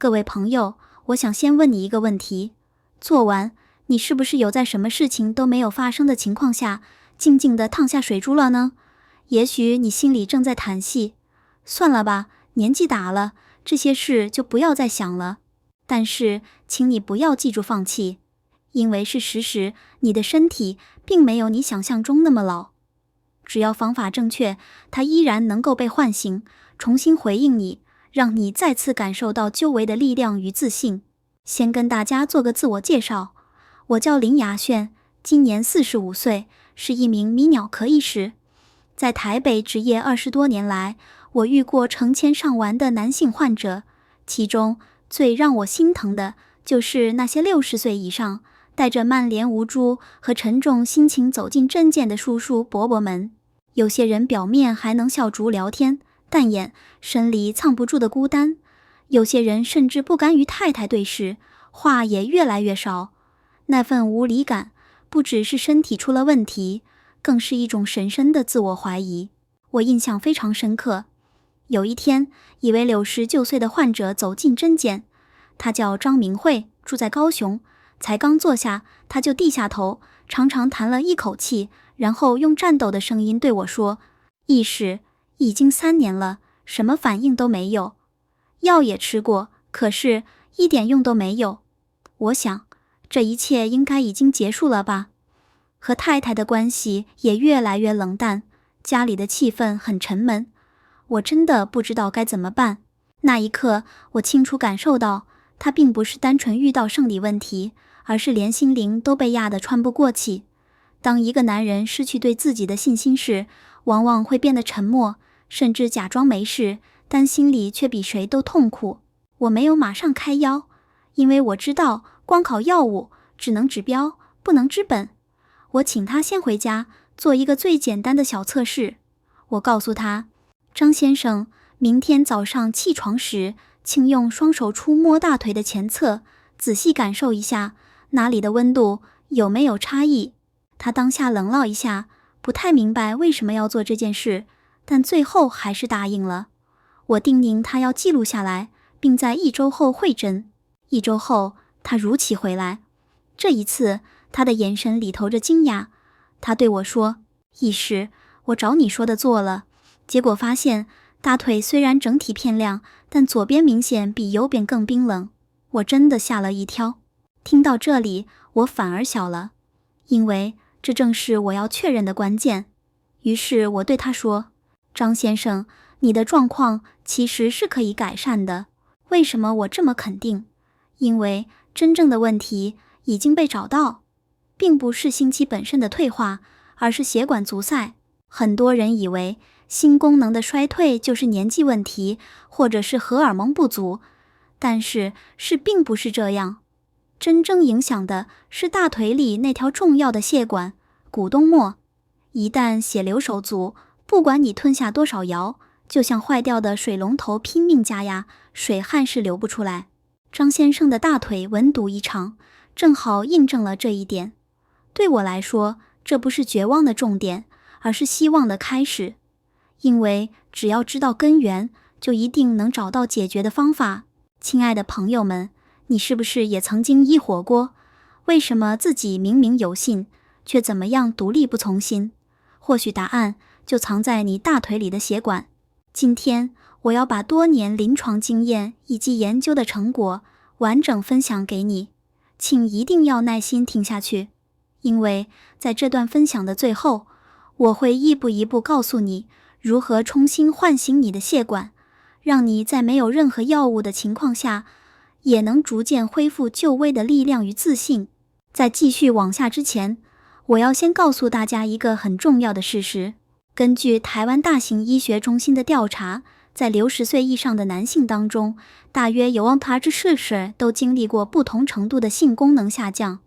各位朋友，我想先问你一个问题：做完，你是不是有在什么事情都没有发生的情况下，静静地烫下水珠了呢？也许你心里正在叹息，算了吧，年纪大了，这些事就不要再想了。但是，请你不要记住放弃，因为事实是，你的身体并没有你想象中那么老。只要方法正确，它依然能够被唤醒，重新回应你，让你再次感受到久违的力量与自信。先跟大家做个自我介绍，我叫林雅炫，今年45岁，是一名泌尿科医师。在台北执业20多年来，我遇过成千上万的男性患者，其中最让我心疼的就是那些60岁以上，带着满脸无助和沉重心情走进诊间的叔叔伯伯们。有些人表面还能笑逐聊天，但眼神里藏不住的孤单。有些人甚至不敢与太太对视，话也越来越少。那份无力感，不只是身体出了问题，更是一种深深的自我怀疑。我印象非常深刻。有一天，一位69岁的患者走进诊间，他叫张明慧，住在高雄。才刚坐下，他就低下头，长长叹了一口气，然后用颤抖的声音对我说：“医师，已经3年了，什么反应都没有，药也吃过，可是一点用都没有。我想，这一切应该已经结束了吧？”和太太的关系也越来越冷淡，家里的气氛很沉闷。我真的不知道该怎么办。那一刻，我清楚感受到，他并不是单纯遇到生理问题，而是连心灵都被压得喘不过气。当一个男人失去对自己的信心时，往往会变得沉默，甚至假装没事，但心里却比谁都痛苦。我没有马上开药，因为我知道光靠药物只能治标，不能治本。我请他先回家做一个最简单的小测试。我告诉他，张先生，明天早上起床时，请用双手触摸大腿的前侧，仔细感受一下哪里的温度有没有差异。他当下冷了一下，不太明白为什么要做这件事，但最后还是答应了。我叮咛他要记录下来，并在1周后会诊。1周后，他如期回来。这一次，他的眼神里投着惊讶。他对我说：“医师，我照你说的做了，结果发现大腿虽然整体偏凉，但左边明显比右边更冰冷。”我真的吓了一跳。听到这里，我反而笑了，因为这正是我要确认的关键。于是我对他说：“张先生，你的状况其实是可以改善的。为什么我这么肯定？因为真正的问题已经被找到，并不是心肌本身的退化，而是血管阻塞。很多人以为心功能的衰退就是年纪问题，或者是荷尔蒙不足，但是并不是这样。真正影响的是大腿里那条重要的血管——股动脉。一旦血流手足，不管你吞下多少药，就像坏掉的水龙头拼命加压，水还是流不出来。张先生的大腿文堵异常，正好印证了这一点。对我来说，这不是绝望的重点，而是希望的开始。因为只要知道根源，就一定能找到解决的方法。亲爱的朋友们，你是不是也曾经疑惑过，为什么自己明明有心，却怎么样独立不从心？或许答案就藏在你大腿里的血管。今天我要把多年临床经验以及研究的成果完整分享给你，请一定要耐心听下去，因为在这段分享的最后，我会一步一步告诉你如何重新唤醒你的血管，让你在没有任何药物的情况下，也能逐渐恢复久违的力量与自信。在继续往下之前，我要先告诉大家一个很重要的事实。根据台湾大型医学中心的调查，在60岁以上的男性当中，大约有40%都经历过不同程度的性功能下降。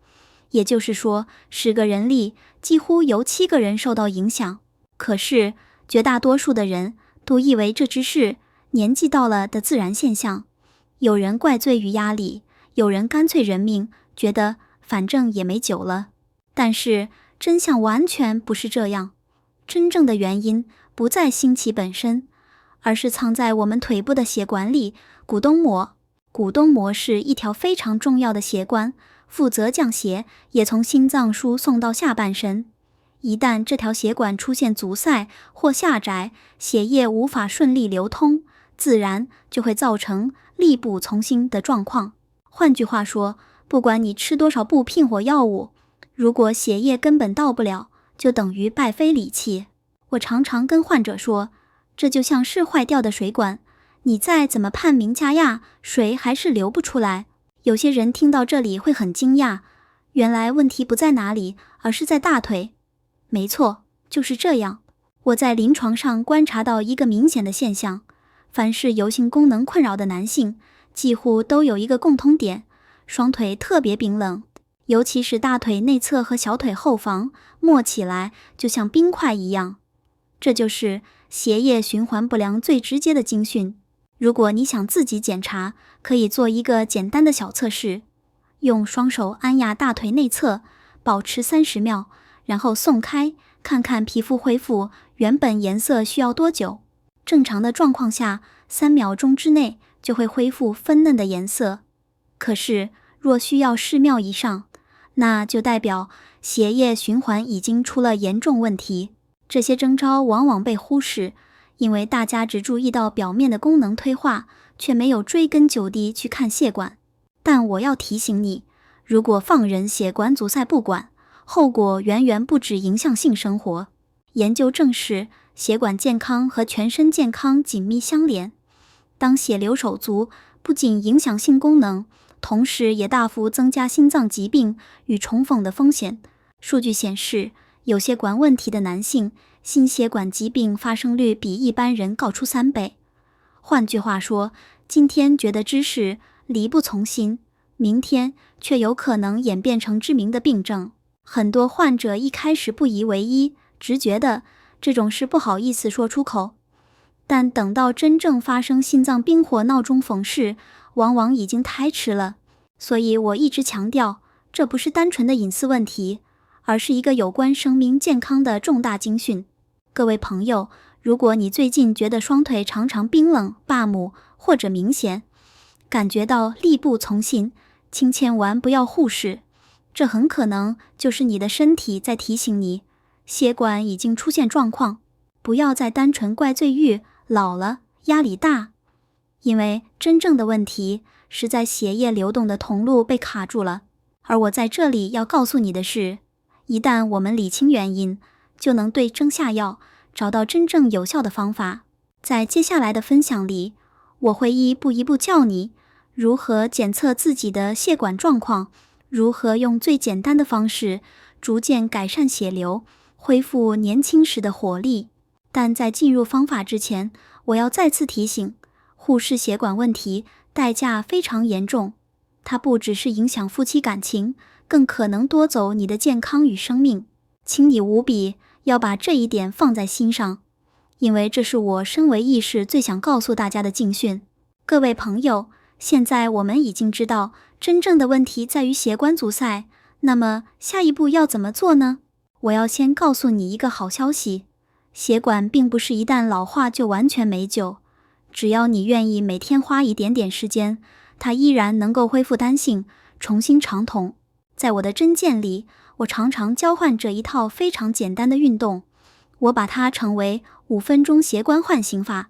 也就是说，10个人里几乎有7个人受到影响。可是，绝大多数的人都以为这只是年纪到了的自然现象。有人怪罪于压力，有人干脆认命，觉得反正也没救了。但是真相完全不是这样。真正的原因不在星期本身，而是藏在我们腿部的血管里——股动脉。股东膜是一条非常重要的血管，负责将血也从心脏输送到下半身。一旦这条血管出现阻塞或狭窄，血液无法顺利流通，自然就会造成力不从心的状况。换句话说，不管你吃多少部聘火药物，如果血液根本到不了，就等于白费力气。我常常跟患者说，这就像是坏掉的水管，你再怎么判明加压，水还是流不出来。有些人听到这里会很惊讶，原来问题不在哪里，而是在大腿。没错，就是这样。我在临床上观察到一个明显的现象，凡是有性功能困扰的男性，几乎都有一个共通点，双腿特别冰冷，尤其是大腿内侧和小腿后方，摸起来就像冰块一样。这就是血液循环不良最直接的警讯。如果你想自己检查，可以做一个简单的小测试，用双手按压大腿内侧，保持30秒，然后松开，看看皮肤恢复原本颜色需要多久。正常的状况下，3秒钟之内就会恢复粉嫩的颜色。可是若需要10秒以上，那就代表血液循环已经出了严重问题。这些征兆往往被忽视，因为大家只注意到表面的功能退化，却没有追根究底去看血管。但我要提醒你，如果放任血管阻塞不管，后果远远不止影响性生活。研究证实，血管健康和全身健康紧密相连。当血流手足，不仅影响性功能，同时也大幅增加心脏疾病与重逢的风险。数据显示，有血管问题的男性，心血管疾病发生率比一般人高出3倍。换句话说，今天觉得知识力不从心，明天却有可能演变成致命的病症。很多患者一开始不以为意，只觉得这种事不好意思说出口，但等到真正发生心脏病或闹中风时，往往已经太迟了。所以我一直强调，这不是单纯的隐私问题，而是一个有关生命健康的重大警讯。各位朋友，如果你最近觉得双腿常常冰冷、拔木，或者明显感觉到力不从心，请千万不要忽视，这很可能就是你的身体在提醒你，血管已经出现状况。不要再单纯怪罪于老了、压力大，因为真正的问题是在血液流动的通路被卡住了。而我在这里要告诉你的是，一旦我们理清原因，就能对症下药，找到真正有效的方法。在接下来的分享里，我会一步一步教你如何检测自己的血管状况，如何用最简单的方式逐渐改善血流，恢复年轻时的活力。但在进入方法之前，我要再次提醒，忽视血管问题代价非常严重，它不只是影响夫妻感情，更可能夺走你的健康与生命。请你务必要把这一点放在心上，因为这是我身为医师最想告诉大家的警讯。各位朋友，现在我们已经知道真正的问题在于血管阻塞，那么下一步要怎么做呢？我要先告诉你一个好消息，血管并不是一旦老化就完全没救，只要你愿意每天花一点点时间，它依然能够恢复弹性，重新畅通。在我的针见里，我常常教患者一套非常简单的运动，我把它称为5分钟血管唤醒法。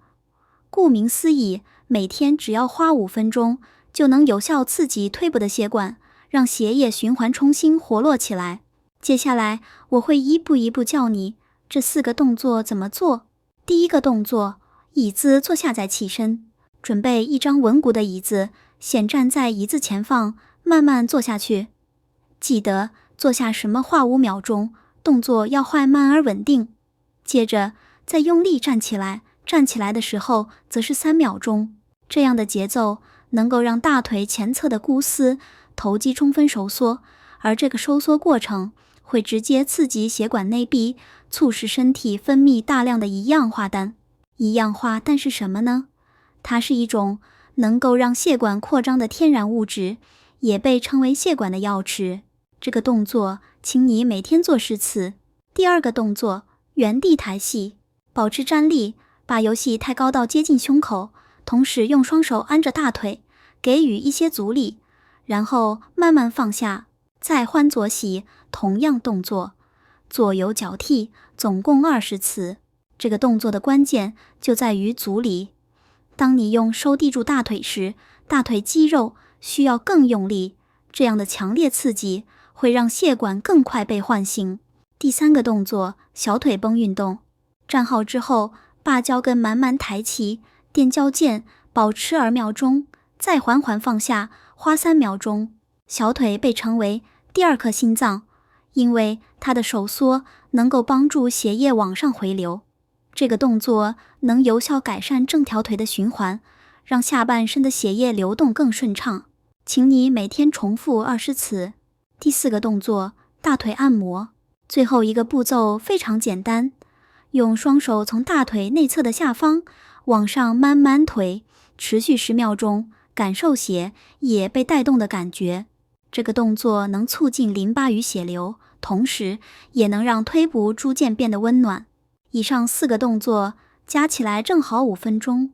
顾名思义，每天只要花5分钟，就能有效刺激腿部的血管，让血液循环重新活络起来。接下来我会一步一步教你这4个动作怎么做。第一个动作，椅子坐下再起身，准备一张稳固的椅子，先站在椅子前方，慢慢坐下去。记得坐下时画5秒钟，动作要缓慢而稳定。接着再用力站起来，站起来的时候则是3秒钟。这样的节奏能够让大腿前侧的股四、头肌充分收缩，而这个收缩过程会直接刺激血管内壁，促使身体分泌大量的一氧化氮。一氧化氮是什么呢？它是一种能够让血管扩张的天然物质，也被称为血管的钥匙。这个动作请你每天做10次。第二个动作，原地抬膝，保持站立，把右膝抬高到接近胸口，同时用双手按着大腿，给予一些阻力，然后慢慢放下，再换左洗，同样动作，左右脚踢，总共20次。这个动作的关键就在于阻力。当你用手抵住大腿时，大腿肌肉需要更用力，这样的强烈刺激会让血管更快被唤醒。第3个动作，小腿绷运动。站好之后，把脚跟慢慢抬起，踮脚尖，保持2秒钟，再缓缓放下，花3秒钟。小腿被称为第2颗心脏，因为它的收缩能够帮助血液往上回流。这个动作能有效改善整条腿的循环，让下半身的血液流动更顺畅。请你每天重复20次。第4个动作，大腿按摩。最后一个步骤非常简单，用双手从大腿内侧的下方往上慢慢推，持续10秒钟，感受血液被带动的感觉。这个动作能促进淋巴与血流，同时也能让腿部逐渐变得温暖。以上4个动作加起来正好5分钟，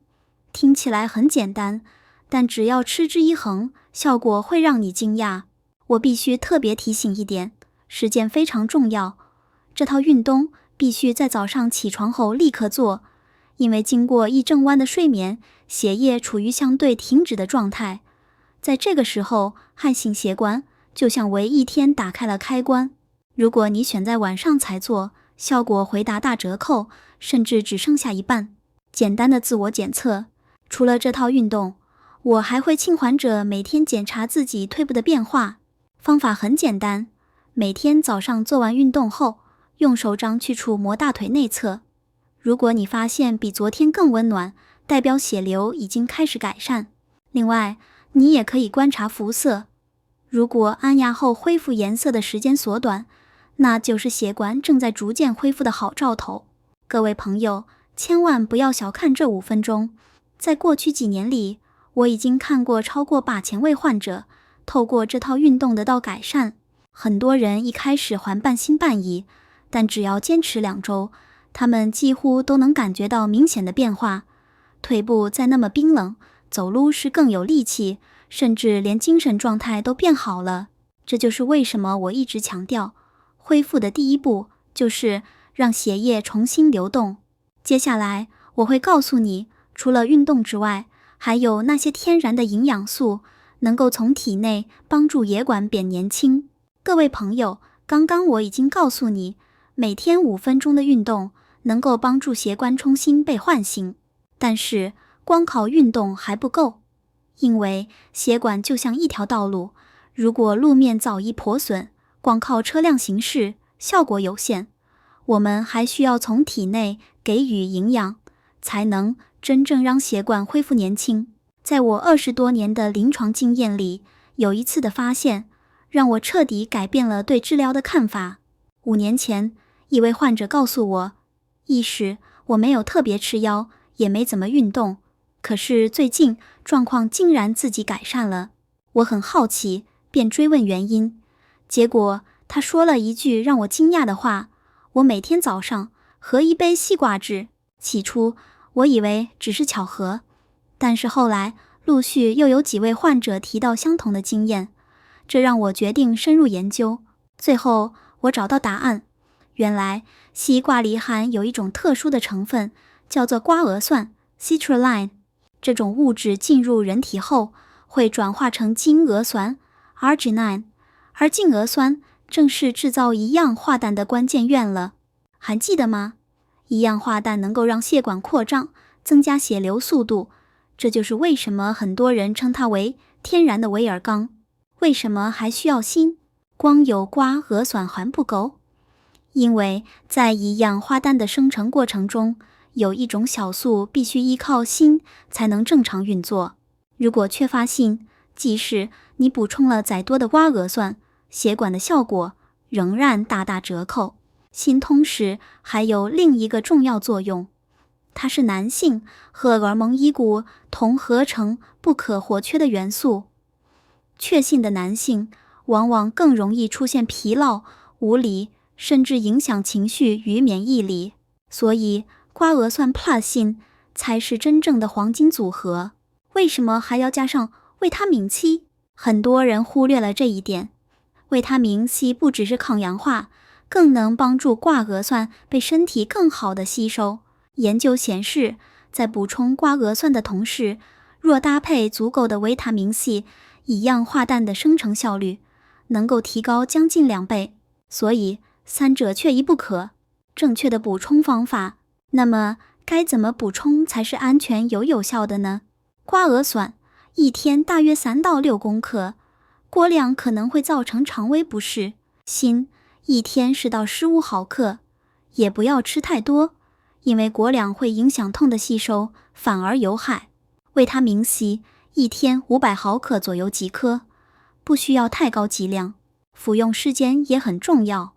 听起来很简单，但只要持之以恒，效果会让你惊讶。我必须特别提醒一点，时间非常重要，这套运动必须在早上起床后立刻做，因为经过一整晚的睡眠，血液处于相对停止的状态。在这个时候，汗性血管就像为一天打开了开关。如果你选在晚上才做，效果会大打折扣，甚至只剩下一半。简单的自我检测，除了这套运动，我还会请患者每天检查自己腿部的变化。方法很简单，每天早上做完运动后，用手掌去触摸大腿内侧。如果你发现比昨天更温暖，代表血流已经开始改善。另外，你也可以观察肤色，如果按压后恢复颜色的时间缩短，那就是血管正在逐渐恢复的好兆头。各位朋友，千万不要小看这5分钟。在过去几年里，我已经看过超过8000位患者透过这套运动得到改善。很多人一开始还半信半疑，但只要坚持2周，他们几乎都能感觉到明显的变化。腿部再那么冰冷，走路时更有力气，甚至连精神状态都变好了。这就是为什么我一直强调，恢复的第一步就是让血液重新流动。接下来我会告诉你，除了运动之外，还有那些天然的营养素能够从体内帮助血管变年轻。各位朋友，刚刚我已经告诉你，每天5分钟的运动能够帮助血管重新被唤醒。但是光靠运动还不够，因为血管就像一条道路，如果路面早已破损，光靠车辆行驶效果有限。我们还需要从体内给予营养，才能真正让血管恢复年轻。在我20多年的临床经验里，有一次的发现让我彻底改变了对治疗的看法。5年前，一位患者告诉我，一时我没有特别吃药，也没怎么运动，可是最近状况竟然自己改善了。我很好奇，便追问原因。结果他说了一句让我惊讶的话，我每天早上喝一杯西瓜汁。起初我以为只是巧合，但是后来陆续又有几位患者提到相同的经验，这让我决定深入研究。最后我找到答案，原来西瓜里含有一种特殊的成分，叫做瓜俄酸 citrulline。 这种物质进入人体后会转化成精俄酸 arginine， 而精俄酸正是制造一氧化氮的关键源了。还记得吗？一氧化氮能够让血管扩张，增加血流速度，这就是为什么很多人称它为天然的维尔刚。为什么还需要锌？光有瓜俄酸还不够，因为在一氧化氮的生成过程中，有一种小素必须依靠锌才能正常运作。如果缺乏锌，即使你补充了再多的瓜俄酸，血管的效果仍然大打折扣。锌同时还有另一个重要作用，它是男性荷尔蒙一股铜合成不可或缺的元素。确信的男性往往更容易出现疲劳、无力，甚至影响情绪与免疫力。所以瓜俄酸 Plus 锌才是真正的黄金组合。为什么还要加上维他命 C， 很多人忽略了这一点。维他命 C 不只是抗氧化，更能帮助瓜氨酸被身体更好的吸收。研究显示，在补充瓜氨酸的同时，若搭配足够的维他命 C， 一氧化氮的生成效率能够提高将近2倍，所以三者缺一不可。正确的补充方法，那么该怎么补充才是安全有效的呢？瓜氨酸一天大约3到6公克，过量可能会造成肠胃不适。锌一天10到15毫克，也不要吃太多，因为过量会影响痛的吸收，反而有害。维他命 C 一天500毫克左右即可，不需要太高剂量，服用时间也很重要。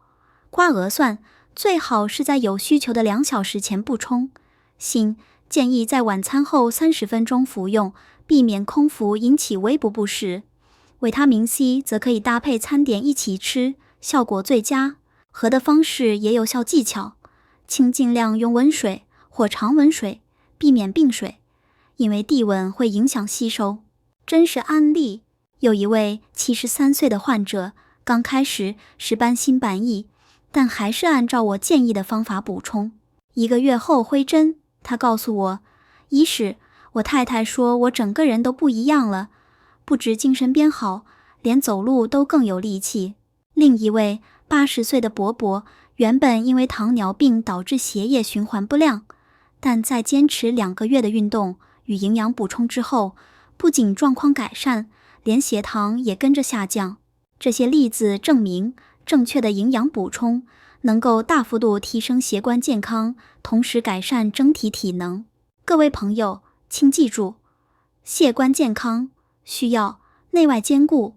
瓜氨酸最好是在有需求的2小时前补充，锌建议在晚餐后30分钟服用，避免空腹引起胃部不适。维他命 C 则可以搭配餐点一起吃，效果最佳。喝的方式也有效技巧，请尽量用温水或常温水，避免冰水，因为低温会影响吸收。真实案例，有一位73岁的患者，刚开始是半信半疑，但还是按照我建议的方法补充。1个月后回诊，他告诉我，医师，我太太说我整个人都不一样了，不止精神变好，连走路都更有力气。另一位80岁的伯伯，原本因为糖尿病导致血液循环不良，但在坚持2个月的运动与营养补充之后，不仅状况改善，连血糖也跟着下降。这些例子证明，正确的营养补充能够大幅度提升血管健康，同时改善整体体能。各位朋友，请记住，血管健康需要内外兼顾，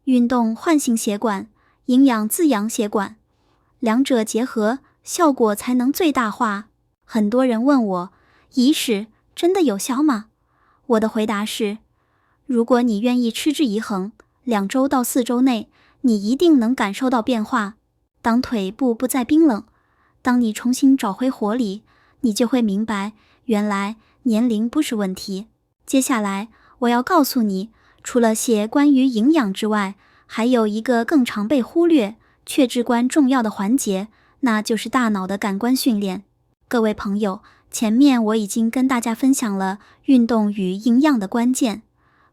运动唤醒血管，营养滋养血管，两者结合，效果才能最大化。很多人问我，医师，真的有效吗？我的回答是，如果你愿意持之以恒，2周到4周内，你一定能感受到变化。当腿部不再冰冷，当你重新找回活力，你就会明白，原来年龄不是问题。接下来我要告诉你，除了些关于营养之外，还有一个更常被忽略却至关重要的环节，那就是大脑的感官训练。各位朋友，前面我已经跟大家分享了运动与营养的关键，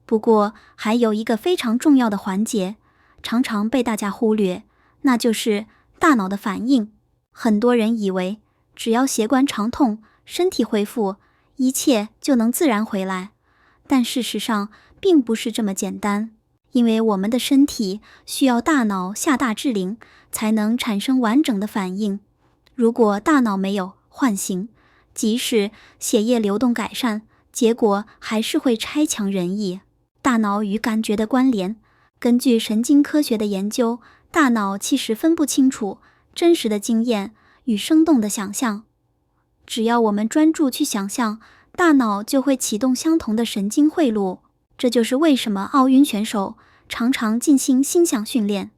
不过还有一个非常重要的环节，常常被大家忽略，那就是大脑的反应。很多人以为只要血管畅通，身体恢复，一切就能自然回来，但事实上并不是这么简单，因为我们的身体需要大脑下达指令，才能产生完整的反应。如果大脑没有唤醒，即使血液流动改善，结果还是会差强人意。大脑与感觉的关联，根据神经科学的研究，大脑其实分不清楚真实的经验与生动的想象。只要我们专注去想象，大脑就会启动相同的神经回路。这就是为什么奥运选手常常进行心想训练，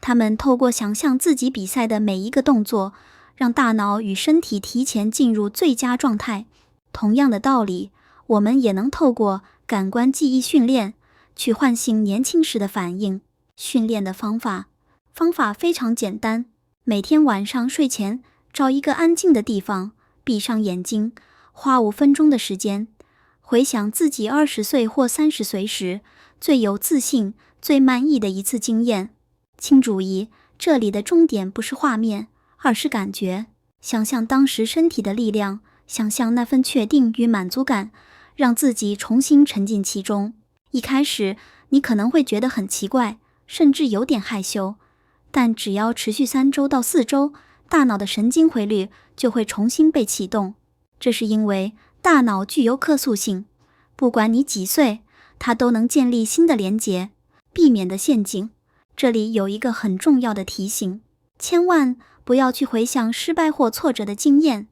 他们透过想象自己比赛的每一个动作，让大脑与身体提前进入最佳状态。同样的道理，我们也能透过感官记忆训练去唤醒年轻时的反应。训练的方法非常简单，每天晚上睡前找一个安静的地方，闭上眼睛，花5分钟的时间，回想自己20岁或30岁时最有自信、最满意的一次经验。请注意，这里的重点不是画面，而是感觉。想象当时身体的力量，想象那份确定与满足感，让自己重新沉浸其中。一开始，你可能会觉得很奇怪，甚至有点害羞，但只要持续3周到4周，大脑的神经回路就会重新被启动。这是因为大脑具有可塑性，不管你几岁，它都能建立新的连结。避免的陷阱，这里有一个很重要的提醒，千万不要去回想失败或挫折的经验，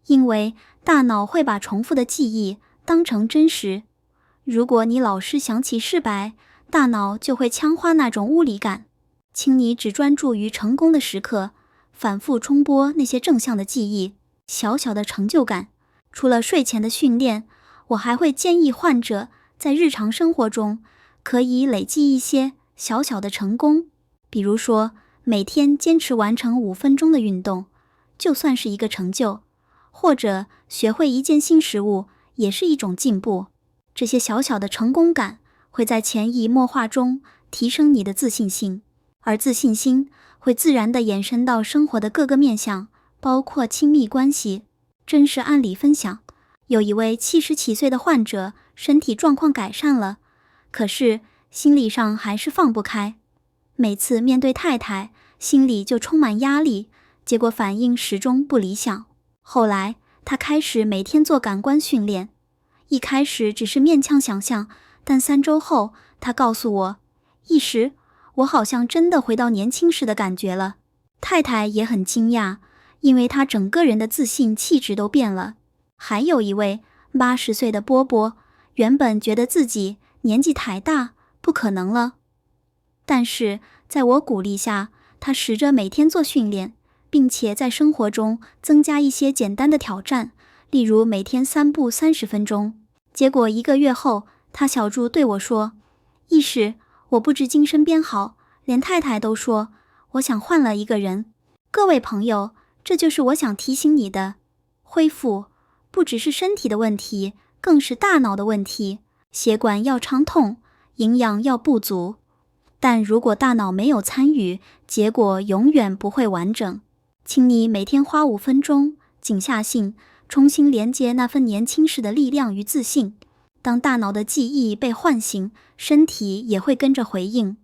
因为大脑会把重复的记忆当成真实。如果你老是想起失败，大脑就会强化那种无力感。请你只专注于成功的时刻，反复重播那些正向的记忆，小小的成就感。除了睡前的训练，我还会建议患者在日常生活中，可以累积一些小小的成功，比如说每天坚持完成5分钟的运动，就算是一个成就，或者学会一件新食物，也是一种进步。这些小小的成功感会在潜移默化中提升你的自信心，而自信心会自然地延伸到生活的各个面向，包括亲密关系。真实案例分享，有一位77岁的患者，身体状况改善了，可是心理上还是放不开。每次面对太太，心里就充满压力，结果反应始终不理想。后来他开始每天做感官训练，一开始只是勉强想象，但3周后，他告诉我，一时我好像真的回到年轻时的感觉了。太太也很惊讶，因为他整个人的自信气质都变了。还有一位80岁的波波，原本觉得自己年纪太大，不可能了。但是在我鼓励下，他试着每天做训练，并且在生活中增加一些简单的挑战，例如每天散步30分钟。结果1个月后，他小猪对我说，一时我不止精神变好，连太太都说我想换了一个人。各位朋友，这就是我想提醒你的，恢复不只是身体的问题，更是大脑的问题。血管要畅通，营养要不足，但如果大脑没有参与，结果永远不会完整。请你每天花5分钟，静下心，重新连接那份年轻时的力量与自信。当大脑的记忆被唤醒，身体也会跟着回应。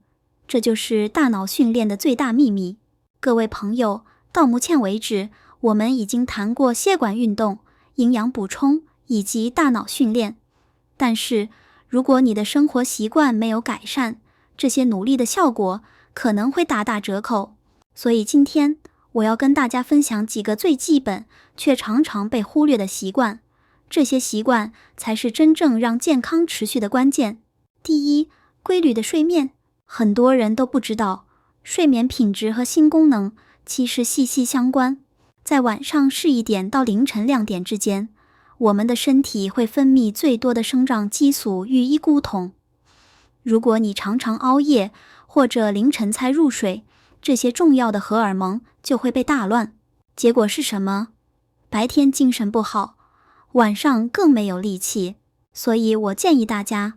这就是大脑训练的最大秘密。各位朋友，到目前为止，我们已经谈过血管运动、营养补充以及大脑训练。但是，如果你的生活习惯没有改善，这些努力的效果可能会大打折扣。所以今天我要跟大家分享几个最基本却常常被忽略的习惯，这些习惯才是真正让健康持续的关键。第一，规律的睡眠。很多人都不知道，睡眠品质和心功能其实息息相关。在晚上11点到凌晨2点之间，我们的身体会分泌最多的生长激素与睾固酮。如果你常常熬夜或者凌晨才入睡，这些重要的荷尔蒙就会被打乱。结果是什么？白天精神不好，晚上更没有力气。所以我建议大家，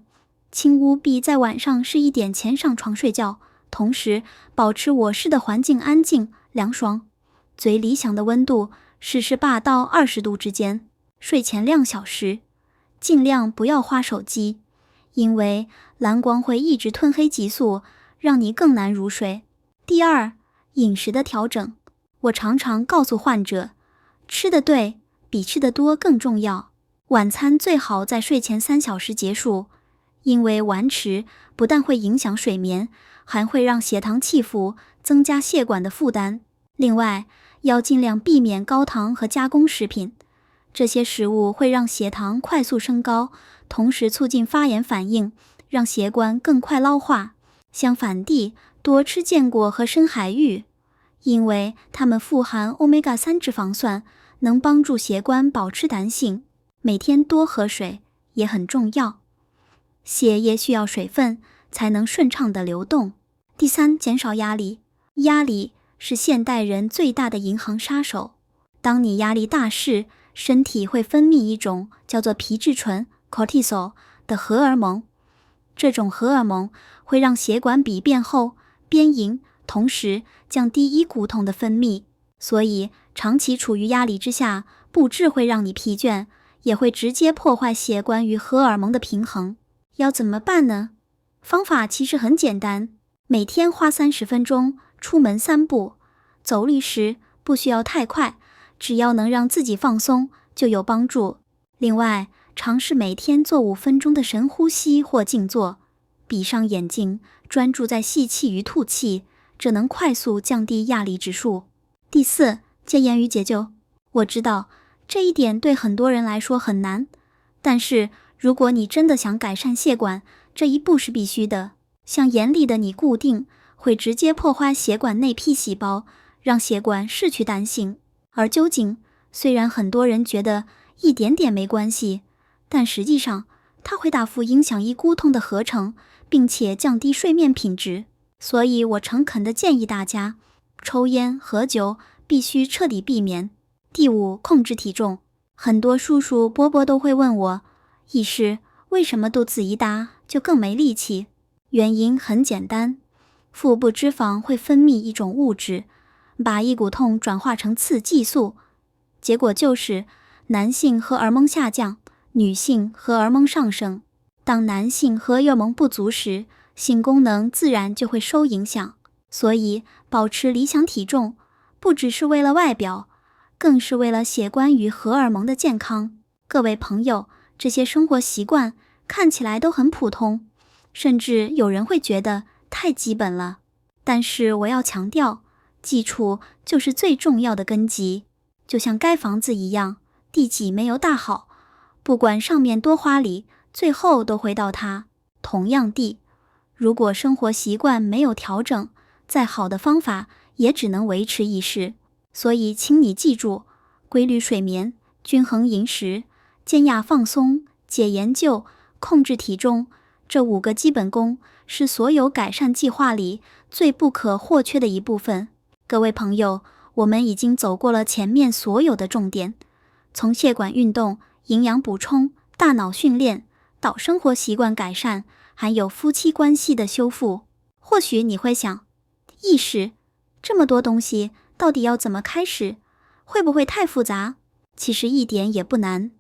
请务必在晚上11点前上床睡觉，同时保持卧室的环境安静凉爽，最理想的温度是18到20度之间。睡前2小时，尽量不要滑手机，因为蓝光会一直褪黑激素，让你更难入睡。第二，饮食的调整。我常常告诉患者，吃得对比吃得多更重要。晚餐最好在睡前3小时结束，因为晚吃不但会影响睡眠，还会让血糖起伏，增加血管的负担。另外，要尽量避免高糖和加工食品，这些食物会让血糖快速升高，同时促进发炎反应，让血管更快老化。相反地，多吃坚果和深海鱼，因为它们富含欧米伽3脂肪酸，能帮助血管保持弹性。每天多喝水也很重要，血液需要水分才能顺畅的流动。第三，减少压力。压力是现代人最大的银行杀手。当你压力大时，身体会分泌一种叫做皮质醇 cortisol 的荷尔蒙。这种荷尔蒙会让血管壁变厚变硬，同时降低睾固酮的分泌。所以长期处于压力之下，不只会让你疲倦，也会直接破坏血管与荷尔蒙的平衡。要怎么办呢？方法其实很简单，每天花30分钟出门散步，走路时不需要太快，只要能让自己放松就有帮助。另外，尝试每天做5分钟的深呼吸或静坐，闭上眼睛，专注在吸气与吐气，这能快速降低压力指数。第四，戒烟与解救。我知道这一点对很多人来说很难，但是如果你真的想改善血管，这一步是必须的。像严厉的尼古丁会直接破坏血管内皮细胞，让血管失去弹性。而酒精虽然很多人觉得一点点没关系，但实际上它会大幅影响睾酮的合成，并且降低睡眠品质。所以我诚恳地建议大家，抽烟、喝酒必须彻底避免。第5，控制体重。很多叔叔伯伯都会问我，医师，为什么肚子一大就更没力气？原因很简单，腹部脂肪会分泌一种物质，把睾酮转化成雌激素，结果就是男性荷尔蒙下降，女性荷尔蒙上升。当男性荷尔蒙不足时，性功能自然就会受影响。所以保持理想体重，不只是为了外表，更是为了血管与荷尔蒙的健康。各位朋友，这些生活习惯看起来都很普通，甚至有人会觉得太基本了。但是我要强调，基础就是最重要的根基，就像盖房子一样，地基没有打好，不管上面多华丽，最后都会倒塌。同样地，如果生活习惯没有调整，再好的方法也只能维持一时。所以请你记住，规律睡眠、均衡饮食、减压放松、戒烟酒、控制体重，这5个基本功是所有改善计划里最不可或缺的一部分。各位朋友，我们已经走过了前面所有的重点，从血管运动、营养补充、大脑训练到生活习惯改善，还有夫妻关系的修复。或许你会想，意识这么多东西到底要怎么开始？会不会太复杂？其实一点也不难。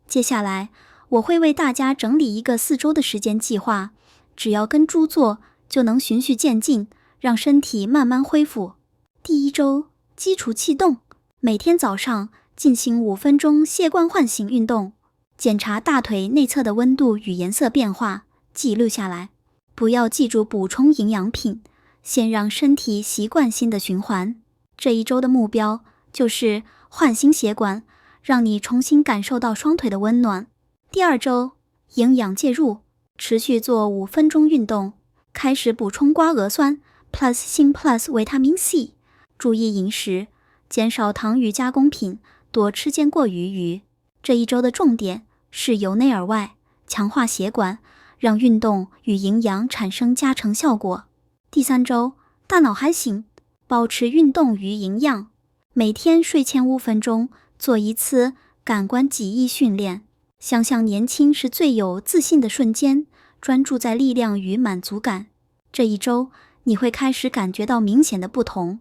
接下来我会为大家整理一个4周的时间计划，只要跟猪做，就能循序渐进，让身体慢慢恢复。第1周，基础气动，每天早上进行5分钟血管唤醒运动，检查大腿内侧的温度与颜色变化，记录下来。不要记住补充营养品，先让身体习惯新的循环。这1周的目标就是唤醒血管，让你重新感受到双腿的温暖。第2周，营养介入，持续做5分钟运动，开始补充瓜氨酸 Plus 锌 Plus 维他命 C， 注意饮食，减少糖与加工品，多吃坚果与鱼。这1周的重点是由内而外，强化血管，让运动与营养产生加成效果。第3周，大脑还醒，保持运动与营养，每天睡前5分钟做1次感官记忆训练，想象年轻是最有自信的瞬间，专注在力量与满足感。这1周你会开始感觉到明显的不同，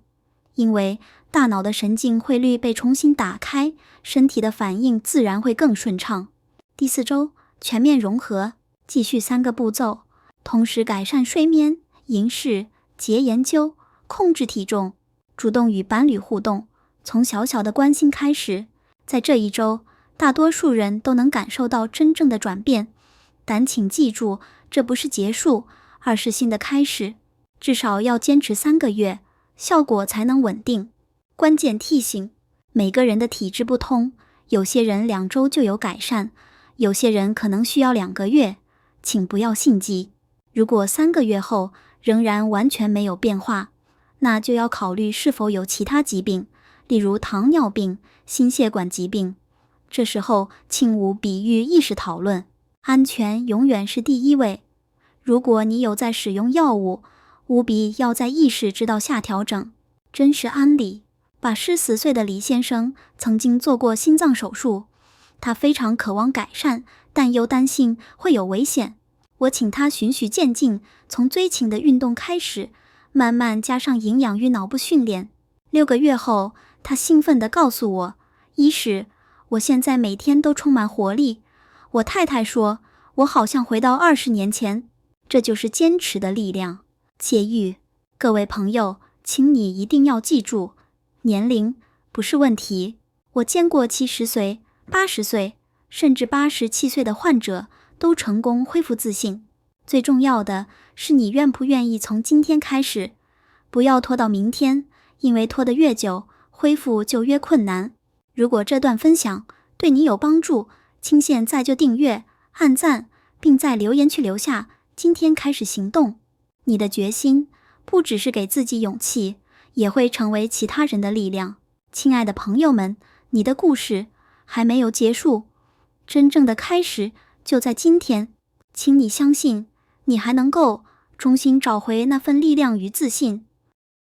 因为大脑的神经汇率被重新打开，身体的反应自然会更顺畅。第4周，全面融合，继续3个步骤，同时改善睡眠、饮食、戒研究、控制体重，主动与伴侣互动，从小小的关心开始。在这1周，大多数人都能感受到真正的转变，但请记住，这不是结束，而是新的开始。至少要坚持3个月，效果才能稳定。关键提醒，每个人的体质不同，有些人2周就有改善，有些人可能需要2个月，请不要心急。如果3个月后仍然完全没有变化，那就要考虑是否有其他疾病，例如糖尿病、心血管疾病。这时候请勿比喻意识讨论，安全永远是第1位。如果你有在使用药物，务必要在意识知道下调整。真实案例，84岁的李先生曾经做过心脏手术，他非常渴望改善，但又担心会有危险。我请他循序渐进，从最轻的运动开始，慢慢加上营养与脑部训练。6个月后，他兴奋地告诉我，医师，我现在每天都充满活力。我太太说，我好像回到20年前。这就是坚持的力量。戒欲，各位朋友，请你一定要记住，年龄不是问题。我见过70岁、80岁，甚至87岁的患者都成功恢复自信。最重要的是你愿不愿意从今天开始，不要拖到明天，因为拖得越久，恢复就越困难。如果这段分享对你有帮助，请现在就订阅、按赞，并在留言区留下今天开始行动。你的决心不只是给自己勇气，也会成为其他人的力量。亲爱的朋友们，你的故事还没有结束，真正的开始就在今天，请你相信，你还能够重新找回那份力量与自信。